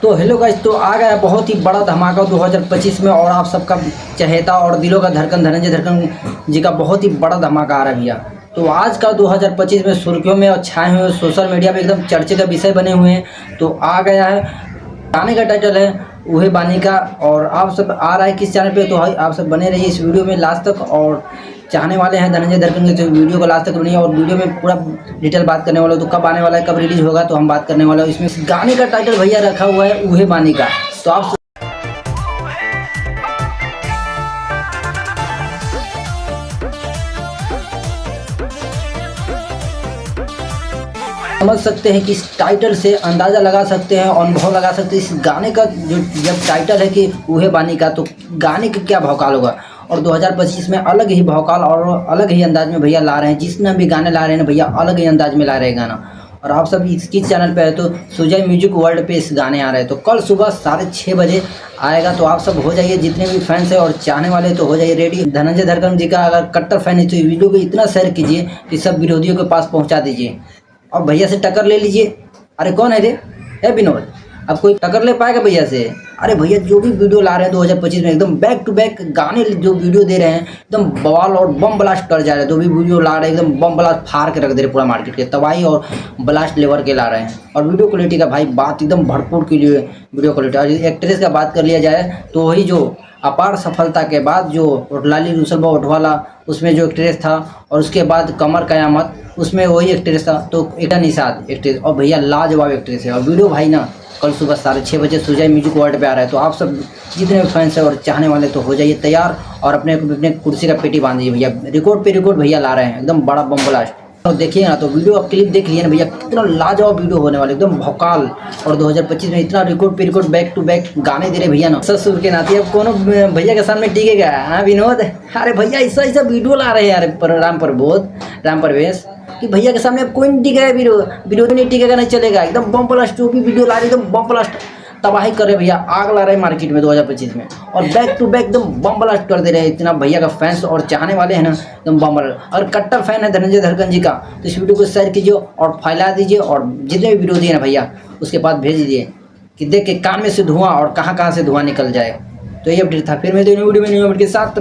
तो hello guys, तो आ गया बहुत ही बड़ा धमाका 2025 में और आप सबका चहेता और दिलों का धड़कन धनंजय धड़कन जी का बहुत ही बड़ा धमाका आ रहा है भैया। तो आज का 2025 में सुर्खियों में और छाए हुए सोशल मीडिया पे एकदम चर्चे का विषय बने हुए हैं। तो आ गया है, गाने का टाइटल है उहे बानी का, और आप सब आ रहा है किस चैनल पे, तो आप सब बने रहिए इस वीडियो में लास्ट तक। और चाहने वाले हैं धनंजय धड़कन के, तो वीडियो को लास्ट तक बनिए और वीडियो में पूरा डिटेल बात करने वाला हूँ। तो कब आने वाला है, कब रिलीज होगा, तो हम बात करने वाला हूँ। इसमें गाने का टाइटल भैया रखा हुआ है उहे बानी का। तो आप समझ सकते हैं कि इस टाइटल से अंदाज़ा लगा सकते हैं, अनुभव लगा सकते हैं इस गाने का। जो जब टाइटल है कि उहे बानी का, तो गाने का क्या भौकाल होगा। और 2025 में अलग ही भौकाल और अलग ही अंदाज में भैया ला रहे हैं। जितने भी गाने ला रहे हैं भैया अलग ही अंदाज में ला रहे हैं गाना। और आप सब किस चैनल पे है, तो सुजय म्यूजिक वर्ल्ड पे इस गाने आ रहे हैं। तो कल सुबह 6:30 बजे आएगा। तो आप सब हो जाइए, जितने भी फैंस हैं और चाहने वाले तो हो जाइए रेडी। धनंजय धड़कन जी का अगर कट्टर फैन है तो वीडियो को इतना शेयर कीजिए कि सब विरोधियों के पास पहुँचा दीजिए और भैया से टक्कर ले लीजिए। अरे कौन है रे, है विनोद, अब कोई टक्कर ले पाएगा भैया से। अरे भैया जो भी वीडियो ला रहे हैं 2025 में एकदम बैक टू बैक गाने जो वीडियो दे रहे हैं एकदम बवाल और बम ब्लास्ट कर जा रहे हैं। जो भी वीडियो ला रहे हैं एकदम बम ब्लास्ट फाड़ के रख दे रहे, पूरा मार्केट के तबाही और ब्लास्ट लेवल के ला रहे हैं। और वीडियो क्वालिटी का भाई बात एकदम भरपूर के लिए वीडियो क्वालिटी। और एक्ट्रेस का बात कर लिया जाए तो वही जो अपार सफलता के बाद जो लाली रूसलबा ओढ़वाला उसमें जो एक्ट्रेस था, और उसके बाद कमर कयामत उसमें वही एक्ट्रेस था। तो एकता निषाद एक्ट्रेस, और भैया लाजवाब एक्ट्रेस है। और वीडियो भाई ना कल सुबह 6:30 बजे सुजय म्यूजिक वर्ल्ड पे आ रहा है। तो आप सब जितने भी फैंस हैं और चाहने वाले तो हो जाइए तैयार और अपने अपने कुर्सी का पेटी बांध दीजिए भैया। रिकॉर्ड पे रिकॉर्ड भैया ला रहे हैं, एकदम बड़ा बम ब्लास्ट। तो देखिए ना, तो वीडियो आप क्लिप देख लिए ना भैया, कितना लाजवाब वीडियो होने वाला एकदम भौकाल। और 2025 में इतना रिकॉर्ड पे रिकॉर्ड बैक टू बैक गाने दे रहे भैया ना, ससुर के नाते अब कोनो भैया के सामने टिकेगा। हाँ विनोद, अरे भैया ऐसा ऐसा वीडियो ला रहे हैं यार राम परवेश कि भैया के सामने अब कोई नहीं टिकेगा, वीडियो नहीं टिकेगा, नहीं चलेगा। एकदम बम ब्लास्ट जो भी वीडियो ला रहे एकदम बम ब्लास्ट तबाही कर रहे भैया, आग ला रहे हैं मार्केट में 2025 में। और बैक टू बैक एकदम बम ब्लास्ट कर दे रहे हैं। इतना भैया का फैंस और चाहने वाले हैं ना एकदम बम ब्लास्ट। और कट्टर फैन है धनंजय धड़कन जी का, तो इस वीडियो को शेयर कीजिए और फैला दीजिए। और जितने भी वीडियो दिए ना भैया उसके बाद भेज दीजिए कि देख के कान में से धुआं और कहाँ से धुआं निकल जाए। तो ये अपडेट था, फिर मैं वीडियो में न्यू अपडेट के साथ।